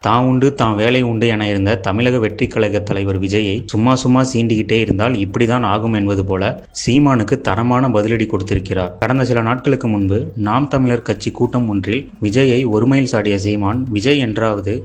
தான் உண்டு தான் வேலை உண்டு என இருந்த தமிழக வெற்றி கழக தலைவர் விஜயை சும்மா சும்மா சீண்டிக்கிட்டே இருந்தால் இப்படிதான் ஆகும் என்பது போல சீமானுக்கு தரமான பதிலடி கொடுத்திருக்கிறார். கடந்த சில நாட்களுக்கு முன்பு நாம் தமிழர் கட்சி கூட்டம் ஒன்றில் விஜயை ஒருமையில் சாடிய சீமான், விஜய் என்றாவது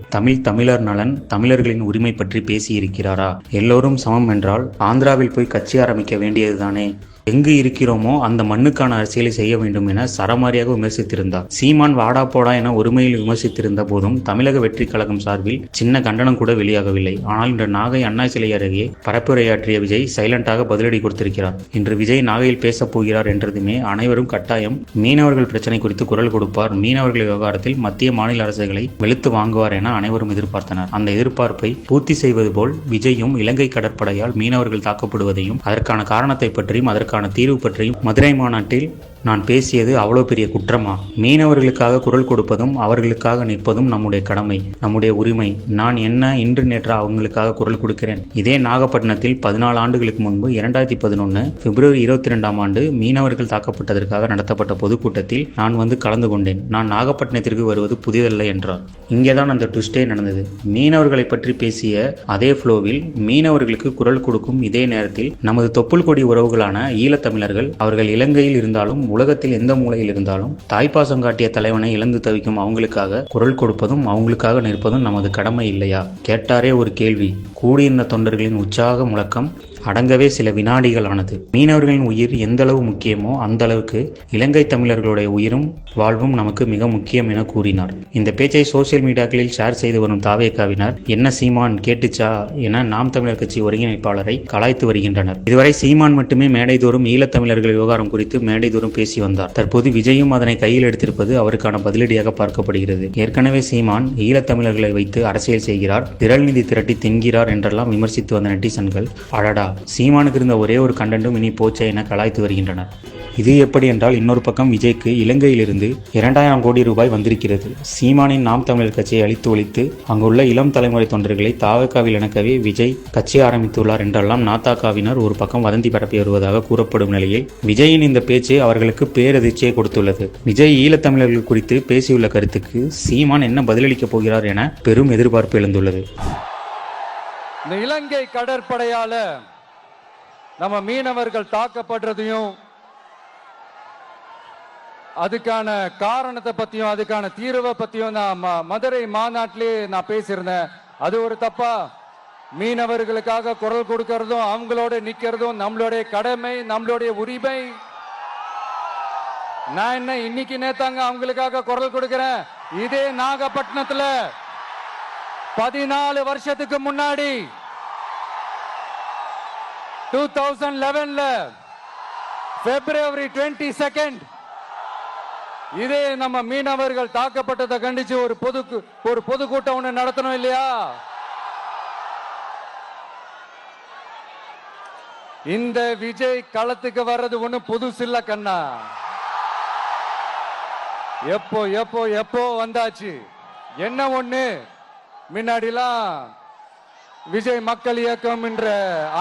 தமிழர் நலன், தமிழர்களின் உரிமை பற்றி பேசியிருக்கிறாரா? எல்லோரும் சமம் என்றால் ஆந்திராவில் போய் கட்சி ஆரம்பிக்க வேண்டியதுதானே? எங்கு இருக்கிறோமோ அந்த மண்ணுக்கான அரசியலை செய்ய வேண்டும் என சரமாரியாக விமர்சித்திருந்தார். சீமான் வாடா போடா என ஒருமையில் விமர்சித்திருந்த போதும் தமிழக வெற்றி கழகம் சார்பில் சின்ன கண்டனம் கூட வெளியாகவில்லை. ஆனால் இன்று நாகை அண்ணா சிலை அருகே பரப்புரையாற்றிய விஜய் சைலண்டாக பதிலடி கொடுத்திருக்கிறார். இன்று விஜய் நாகையில் பேசப் போகிறார் என்றதுமே அனைவரும் கட்டாயம் மீனவர்கள் பிரச்சனை குறித்து குரல் கொடுப்பார், மீனவர்கள் விவகாரத்தில் மத்திய மாநில அரசுகளை வெளுத்து வாங்குவார் என அனைவரும் எதிர்பார்த்தனர். அந்த எதிர்பார்ப்பை பூர்த்தி செய்வது போல் விஜயும் இலங்கை கடற்படையால் மீனவர்கள் தாக்கப்படுவதையும் அதற்கான காரணத்தை பற்றியும் அதற்கான தீர்வு பற்றியும் மதுரை மாநாட்டில் நான் பேசியது அவ்வளோ பெரிய குற்றமா? மீனவர்களுக்காக குரல் கொடுப்பதும் அவர்களுக்காக நிற்பதும் நம்முடைய கடமை, நம்முடைய உரிமை. நான் என்ன இன்று நேற்று அவங்களுக்காக குரல் கொடுக்கிறேன்? இதே நாகப்பட்டினத்தில் 14 ஆண்டுகளுக்கு முன்பு 2011 பிப்ரவரி 22 மீனவர்கள் தாக்கப்பட்டதற்காக நடத்தப்பட்ட பொதுக்கூட்டத்தில் நான் வந்து கலந்து கொண்டேன். நான் நாகப்பட்டினத்திற்கு வருவது புதிதல்ல என்றார். இங்கேதான் அந்த ட்விஸ்டே நடந்தது. மீனவர்களை பற்றி பேசிய அதே ஃப்ளோவில் மீனவர்களுக்கு குரல் கொடுக்கும் இதே நேரத்தில் நமது தொப்புள் கொடி உறவுகளான ஈழத்தமிழர்கள், அவர்கள் இலங்கையில் இருந்தாலும் உலகத்தில் எந்த மூலையில் இருந்தாலும் தாய்ப்பாசம் காட்டிய தலைவனை இழந்து தவிக்கும் அவங்களுக்காக குரல் கொடுப்பதும் அவங்களுக்காக நிற்பதும் நமது கடமை இல்லையா? கேட்டாரே ஒரு கேள்வி. கூடியிருந்த தொண்டர்களின் உற்சாக முழக்கம் அடங்கவே சில வினாடிகள் ஆனது. மீனவர்களின் உயிர் எந்த அளவு முக்கியமோ அந்த அளவுக்கு இலங்கை தமிழர்களுடைய உயிரும் வாழ்வும் நமக்கு மிக முக்கியம் என கூறினார். இந்த பேச்சை சோசியல் மீடியாக்களில் ஷேர் செய்து வரும் தாவேகாவினர், என்ன சீமான் கேட்டுச்சா என நாம் தமிழர் கட்சி ஒருங்கிணைப்பாளரை கலாய்த்து வருகின்றனர். இதுவரை சீமான் மட்டுமே மேடைதோறும் ஈழத்தமிழர்கள் விவகாரம் குறித்து மேடைதோறும் பேசி வந்தார். தற்போது விஜயும் அதனை கையில் எடுத்திருப்பது அவருக்கான பதிலடியாக பார்க்கப்படுகிறது. ஏற்கனவே சீமான் ஈழத்தமிழர்களை வைத்து அரசியல் செய்கிறார், திரள் நிதி திரட்டி தின்கிறார் என்றெல்லாம் விமர்சித்து வந்த நெட்டிசன்கள், அடடா சீமானுக்கு இருந்த ஒரே ஒரு கண்டென்ட்டும் இனி போச்சே என கலாய்த்து வருகின்றனர். இது எப்படி என்றால், இன்னொரு பக்கம் விஜய்க்கு இலங்கையிலிருந்து 2000 கோடி ரூபாய் வந்திருக்கிறது. சீமானின் நாம் தமிழர் கட்சியை அழித்து ஒழித்து அங்குள்ள இளம் தலைமுறை தொண்டர்களை தாவக்காவில் இணக்கவே விஜய் கட்சி ஆரம்பித்துள்ளார் என்றெல்லாம் நாத்தாக்காவினர் ஒரு பக்கம் வதந்தி பரப்பி வருவதாக கூறப்படும் நிலையில் விஜயின் இந்த பேச்சு அவர்களுக்கு பேரதிர்ச்சியை கொடுத்துள்ளது. விஜய் ஈழத்தமிழர்கள் குறித்து பேசியுள்ள கருத்துக்கு சீமான் என்ன பதிலளிக்கப் போகிறார் என பெரும் எதிர்பார்ப்பு எழுந்துள்ளது. இந்த இலங்கை கடற்படையால நம்ம மீனவர்கள் தாக்கப்படுறதையும் அதுக்கான காரணத்தை பத்தியும் அதுக்கான தீர்வை பத்தியும் நான் மதுரை மாநாட்டிலே நான் பேசியிருந்தேன். அது ஒரு தப்பா? மீனவர்களுக்காக குரல் கொடுக்கறதும் அவங்களோட நிக்கிறதும் நம்மளுடைய கடமை, நம்மளுடைய உரிமை. நான் என்ன இன்னைக்கு நேத்தாங்க அவங்களுக்காக குரல் கொடுக்கிறேன். இதே நாகப்பட்டினத்துல 14 வருஷத்துக்கு முன்னாடி 2011 February 22 இதே நம்ம மீனவர்கள் தாக்கப்பட்டதை கண்டிச்சு ஒரு பொதுக்கூட்டம் ஒண்ணு நடத்தணும் இல்லையா? இந்த விஜய் களத்துக்கு வர்றது ஒண்ணு புதுசு இல்ல கண்ணா. எப்போ எப்போ எப்போ வந்தாச்சு. என்ன ஒண்ணு, முன்னாடிலாம் விஜய் மக்கள் இயக்கம் என்ற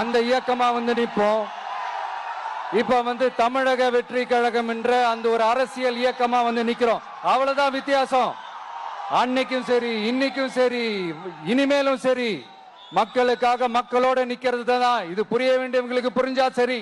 அந்த இயக்கமா வந்து நிற்போம். இப்ப தமிழக வெற்றி கழகம் என்ற அந்த ஒரு அரசியல் இயக்கமா வந்து நிக்கிறோம். அவ்வளவுதான் வித்தியாசம். அன்னைக்கும் சரி, இன்னைக்கும் சரி, இனிமேலும் சரி, மக்களுக்காக மக்களோட நிக்கிறது தான். இது புரிய வேண்டியவங்களுக்கு புரிஞ்சா சரி.